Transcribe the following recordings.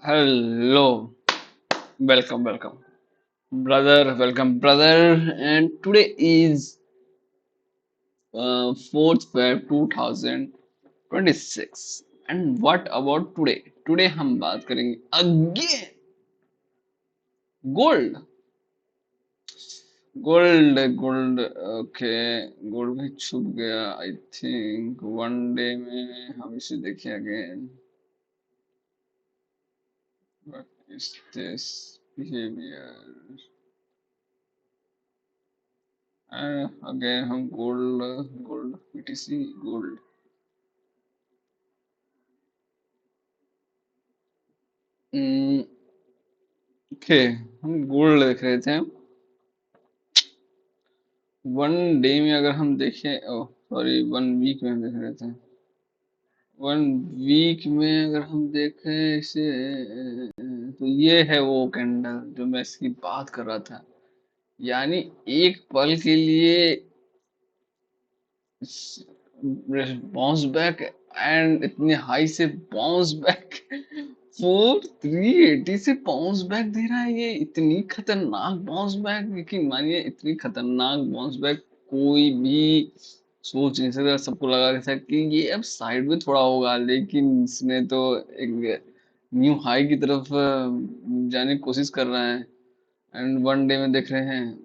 Hello, welcome, brother. And today is 4th Feb 2026. And what about today? Today हम बात करेंगे again gold, gold. Okay, gold भी छुप गया. आई थिंक वन डे में हम इसे देखें again. What is this behavior? Again हम गोल्ड BTC गोल्ड. ओके, हम गोल्ड देख रहे थे. वन डे में अगर हम देखें, ओह सॉरी, वन वीक में हम देख रहे थे. वन वीक में अगर हम देखें इसे, तो ये है वो कैंडल जो मैं इसकी बात कर रहा था. यानी एक पल के लिए बाउंस बैक, एंड इतने हाई से बाउंस बैक. 380 से बाउंस बैक दे रहा है. ये इतनी खतरनाक बाउंस बैक, यकीन मानिए इतनी खतरनाक बाउंस बैक कोई भी सोच नहीं सकता. सबको लगा था कि ये अब साइड में थोड़ा होगा, लेकिन इसने तो एक न्यू हाई की तरफ जाने की कोशिश कर रहा है. एंड वन डे में देख रहे हैं.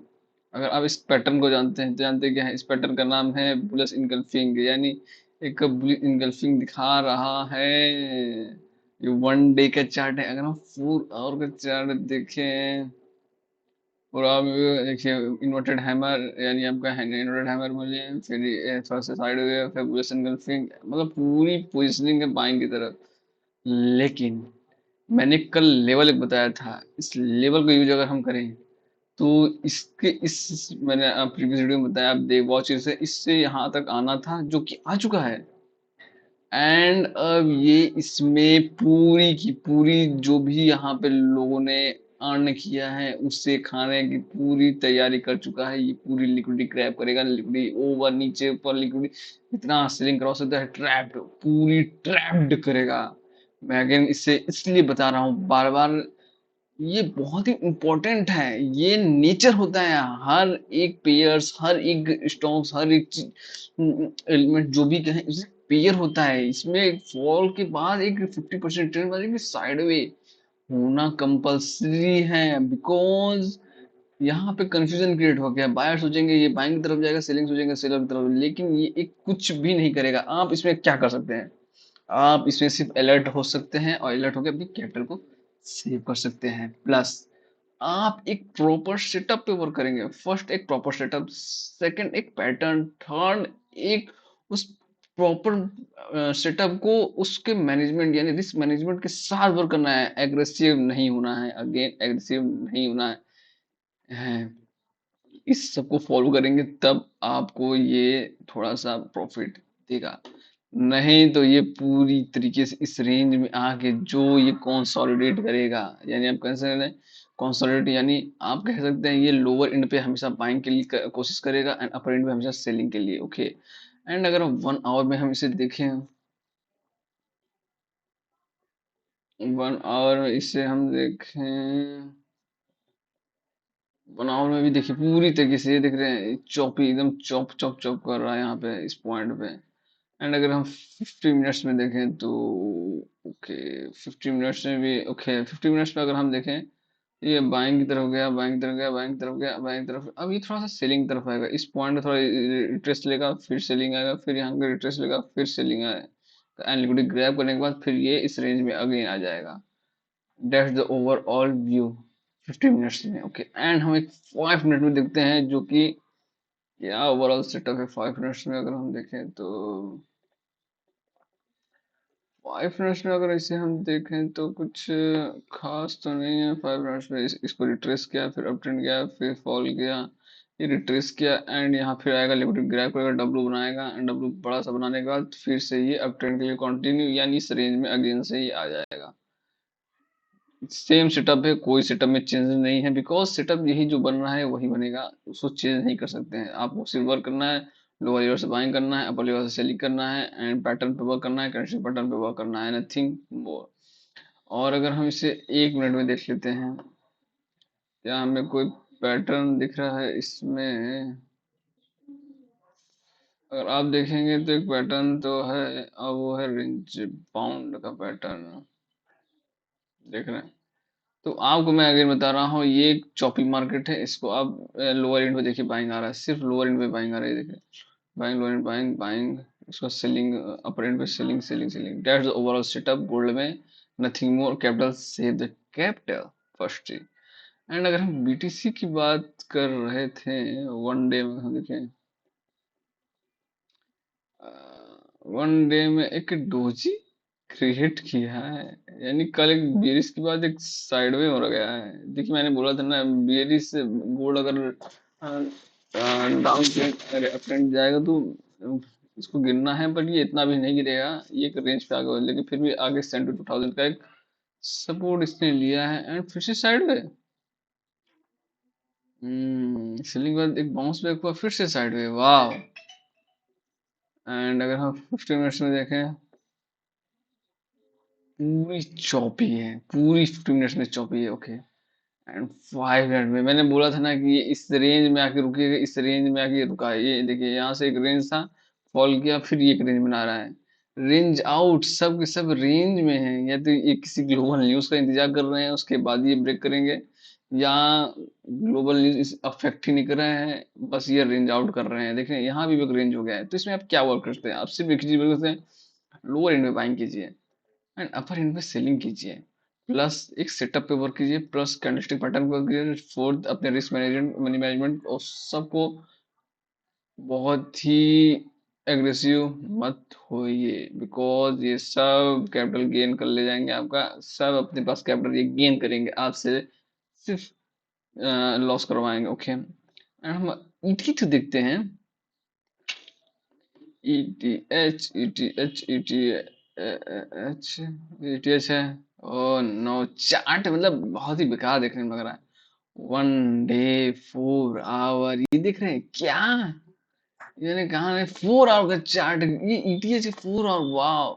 अगर आप इस पैटर्न को जानते हैं तो जानते हैं क्या है. इस पैटर्न का नाम है बुलिश इनगल्फिंग. यानी एक बुलिश इनगल्फिंग दिखा रहा है. ये वन डे का चार्ट है. अगर हम 4 आवर का चार्ट देखें, 4 आवर में भी देखिए इन्वर्टेड हैमर, यानी आपका इन्वर्टेड हैमर बोलिए, फिर ये थोड़ा सा साइड हो गया, फिर बुलिश इनगल्फिंग, मतलब पूरी पोजिशनिंग है बाइंग की तरफ. लेकिन मैंने कल लेवल एक बताया था. इस लेवल को यूज अगर हम करें तो इसके इस मैंने प्रीवियस वीडियो में बताया, आप देख वॉच से इससे यहाँ तक आना था, जो कि आ चुका है. एंड अब ये इसमें पूरी की पूरी जो भी यहाँ पे लोगों ने अर्न किया है उससे खाने की पूरी तैयारी कर चुका है. ये पूरी लिक्विडिटी ग्रैब करेगा. लिक्विडिटी ओवर नीचे ऊपर लिक्विडिटी इतना सेलिंग क्रॉस होता है. ट्रैप्ड, पूरी ट्रैप्ड करेगा. मैं अगेन इससे इसलिए बता रहा हूँ बार बार, ये बहुत ही इम्पोर्टेंट है. ये नेचर होता है. हर एक पेयर्स, हर एक स्टॉक्स, हर एक एलिमेंट जो भी कहें उसे पेयर होता है. इसमें फॉल के बाद एक 50% ट्रेंड वाली भी साइडवे होना कंपलसरी है. बिकॉज यहाँ पे कंफ्यूजन क्रिएट हो गया. बायर सोचेंगे ये बाइंग की तरफ जाएगा, सेलिंग सोचेंगे सेलर की तरफ, लेकिन ये एक कुछ भी नहीं करेगा. आप इसमें क्या कर सकते हैं? आप इसमें सिर्फ अलर्ट हो सकते हैं और अलर्ट होकर अपनी कैपिटल को सेव कर सकते हैं. प्लस आप एक प्रॉपर सेटअप पे वर्क करेंगे. फर्स्ट एक प्रॉपर सेटअप, सेकंड एक पैटर्न, थर्ड एक उस प्रॉपर सेटअप को उसके मैनेजमेंट यानी रिस्क मैनेजमेंट के साथ वर्क करना है. एग्रेसिव नहीं होना है. अगेन एग्रेसिव नहीं होना है. इस सबको फॉलो करेंगे तब आपको ये थोड़ा सा प्रॉफिट देगा. नहीं तो ये पूरी तरीके से इस रेंज में आके जो ये कंसोलिडेट करेगा, यानी आप कह सकते हैं कंसोलिडेट, यानी आप कह सकते हैं ये लोअर एंड पे हमेशा बाइंग के लिए कोशिश करेगा एंड अपर एंड पे हमेशा सेलिंग के लिए. ओके. एंड अगर 1 आवर में हम इसे देखें, 1 आवर में इसे हम देखें, 1 आवर में भी देखिए पूरी तरीके से ये देख रहे हैं चौपी एकदम चौप चौप चौप कर रहा है यहाँ पे इस पॉइंट पे. एंड अगर हम 50 मिनट्स में देखें तो ओके, 50 मिनट्स में भी ओके. 50 मिनट्स में अगर हम देखें, ये बाइंग की तरफ गया, बाइंग की तरफ गया, बाइंग की तरफ गया, बाइंग की तरफ. अब ये थोड़ा सा सेलिंग की तरफ आएगा. इस पॉइंट पे थोड़ा रिट्रेस लेगा, फिर सेलिंग आएगा, फिर यहाँ पे रिट्रेस लेगा, फिर सेलिंग आएगा. एंड लिक्विडिटी ग्रैब करने के बाद फिर ये इस रेंज में अगेन आ जाएगा. That's the overall view 50 minutes में. ओके. एंड हम एक 5 मिनट में देखते हैं जो कि क्या ओवरऑल सेटअप है 5 मिनट्स में. अगर हम देखें तो 5 मिनट्स में अगर इसे हम देखें तो कुछ खास तो नहीं है. 5 मिनट्स में इसको रिट्रेस किया, फिर अप ट्रेंड गया, फिर फॉल किया, ये रिट्रेस किया, एंड यहाँ फिर आएगा लिक्विडिटी ग्रैब करेगा, डब्लू बनाएगा, एंड डब्लू बड़ा सा बनाने के बाद फिर से ये अप ट्रेंड के लिए कंटिन्यू, यानी इस रेंज में अगेन से ये आ जाएगा. सेम सेटअप है, कोई सेटअप में चेंज नहीं है. बिकॉज सेटअप यही जो बन रहा है वही बनेगा, उसको चेंज नहीं कर सकते हैं. आपको सिर्फ वर्क करना है, लोअर लेवल से बाइंग करना है, अपर लेवल से सेलिंग करना है, एंड पैटर्न पे वर्क करना है, करेंसी पैटर्न पे वर्क करना है, नथिंग मोर. और अगर हम इसे 1 मिनट में देख लेते हैं, क्या हमें कोई पैटर्न दिख रहा है इसमें? अगर आप देखेंगे तो एक पैटर्न तो है, और वो है रेंज बाउंड का पैटर्न। देख रहे हैं? तो आपको मैं अगर बता रहा हूँ, ये एक चॉपी मार्केट है, इसको आप लोअर एंड पे देखिए बाइंग आ रहा है, सिर्फ लोअर एंड पे बाइंग आ रहा है, देखिए buying, lower end buying, buying, इसका सेलिंग, अपर एंड पे selling, selling, selling. That's the overall setup gold में। Nothing more, capital save the capital, first चीज। एंड अगर हम बीटीसी की बात कर रहे थे, 1 डे में हम देखें, 1 डे में एक डोजी क्रिएट किया है, यानी कल एक बेरिस के बाद एक साइडवे हो गया है। देखिए मैंने बोला था ना, बेरिस गोल्ड अगर डाउन ट्रेंड अप ट्रेंड जाएगा तो इसको गिरना है, बट ये इतना भी नहीं गिरेगा, ये एक रेंज पे आ गया, लेकिन फिर भी आगे 72,000 का एक सपोर्ट इसने लिया है, एंड फिर से साइडवे। सेलिंग के बाद एक बाउंस बैक हुआ, फिर से साइडवे, वाह। एंड अगर हम 15 मिनट्स में देखें, पूरी चौपी है, पूरी 15 मिनट्स में चौपी है, ओके। एंड 5 मिनट में मैंने बोला था ना कि ये इस रेंज में आके रुकेगा, इस रेंज में आके रुका है। ये देखिए यहाँ से एक रेंज था, फॉल किया, फिर ये एक रेंज बना रहा है। रेंज आउट, सब के सब रेंज में है, या तो ये किसी ग्लोबल न्यूज का इंतजार कर रहे हैं, उसके बाद ये ब्रेक करेंगे, या ग्लोबल न्यूज अफेक्ट ही नहीं कर रहे हैं, बस ये रेंज आउट कर रहे हैं। देखें यहाँ भी एक रेंज हो गया है, तो इसमें आप क्या वर्क करते हैं? आप सिर्फ एक चीज करते हैं, लोअर एंड में बाइंग कीजिए एंड अपर एंड में सेलिंग कीजिए, प्लस एक सेटअप पे वर्क कीजिए, प्लस कैंडलस्टिक पैटर्न पे वर्क कीजिए। फोर्थ, अपने रिस्क मैनेजमेंट, मनी मैनेजमेंट और सबको बहुत ही एग्रेसिव मत होइए, बिकॉज ये सब कैपिटल गेन कर ले जाएंगे आपका, सब अपने पास कैपिटल ये गेन करेंगे आपसे, सिर्फ लॉस करवाएंगे, ओके। एंड हम ईटी तो देखते हैं, E T H, E T H, E T H, E T H है। ओ नो, चार्ट मतलब बहुत ही बेकार देखने में लग रहा है। 1 डे, 4 आवर, ये देख रहे हैं क्या? मैंने कहा है 4 आवर का चार्ट, ये ईटीएच 4 आवर, वाह।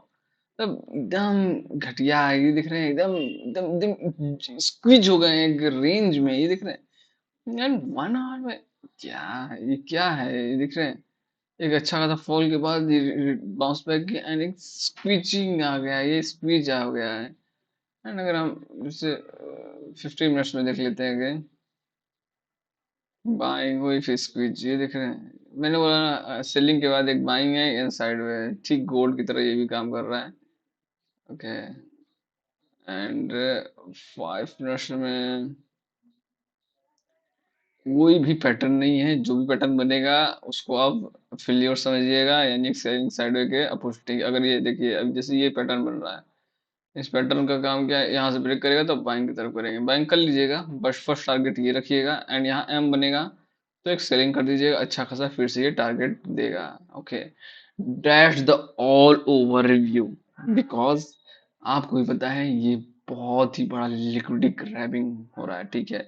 तब एकदम घटिया है, ये दिख रहे हैं एकदम एकदम एकदम स्क्विज हो गए हैं एक रेंज में, ये दिख रहे हैं यार 1 आवर में। क्या है ये, क्या है ये, दिख रहे हैं एक अच्छा खासा फॉल के बाद बाउंस बैक किया, एंड एक स्क्वीजिंग आ गया, ये स्क्वीज आ गया है। एंड अगर हम जैसे 15 मिनट्स में देख लेते हैं अगेन, बाइंग हुई फिर स्क्वीज, ये देख रहे हैं, मैंने बोला ना सेलिंग के बाद एक बाइंग है इन साइड में, ठीक गोल्ड की तरह ये भी काम कर रहा है, ओके। एंड 5 मिनट्स में कोई भी पैटर्न नहीं है, जो भी पैटर्न बनेगा उसको आप फेलियर समझिएगा, यानी सेलिंग साइडवे के अपोजिट। अगर ये देखिए अब जैसे ये पैटर्न बन रहा है, इस पैटर्न का काम क्या है, यहाँ से ब्रेक करेगा तो बाइंग की तरफ करेंगे, बाइंग कर लीजिएगा, बस फर्स्ट टारगेट ये रखिएगा, एंड यहाँ एम बनेगा तो एक सेलिंग कर दीजिएगा अच्छा खासा, फिर से ये टारगेट देगा, okay. That's the all over review, because आपको भी पता है ये बहुत ही बड़ा लिक्विडिटी ग्रैबिंग हो रहा है, ठीक है।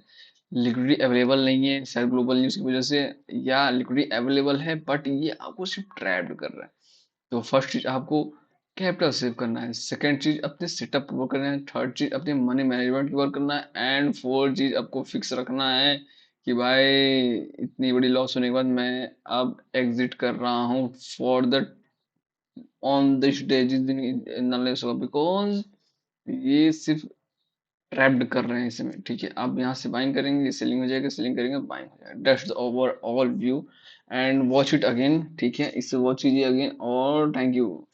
लिक्विडिटी अवेलेबल नहीं है शायद ग्लोबल न्यूज़ की वजह से, या लिक्विडिटी अवेलेबल है बट ये आपको सिर्फ ट्रैप कर रहा है। तो फर्स्ट चीज आपको कैपिटल सेव करना है, सेकंड चीज अपने सेटअप पर वर्क करना है, थर्ड चीज अपने मनी मैनेजमेंट पर वर्क करना है, एंड फोर्थ चीज आपको फिक्स रखना है कि भाई इतनी बड़ी लॉस होने के बाद मैं अब एग्जिट कर रहा हूँ for the on this day, जिस दिन एनालिसिस होगा, बिकॉज ये सिर्फ ट्रैप्ड कर रहे हैं इसमें, ठीक है। आप यहाँ से बाइंग करेंगे, सेलिंग हो जाएगा, सेलिंग करेंगे, बाइंग हो जाएगा, that's the over all view. And watch it again, ठीक है, इसे वॉच कीजिए अगेन, और थैंक यू।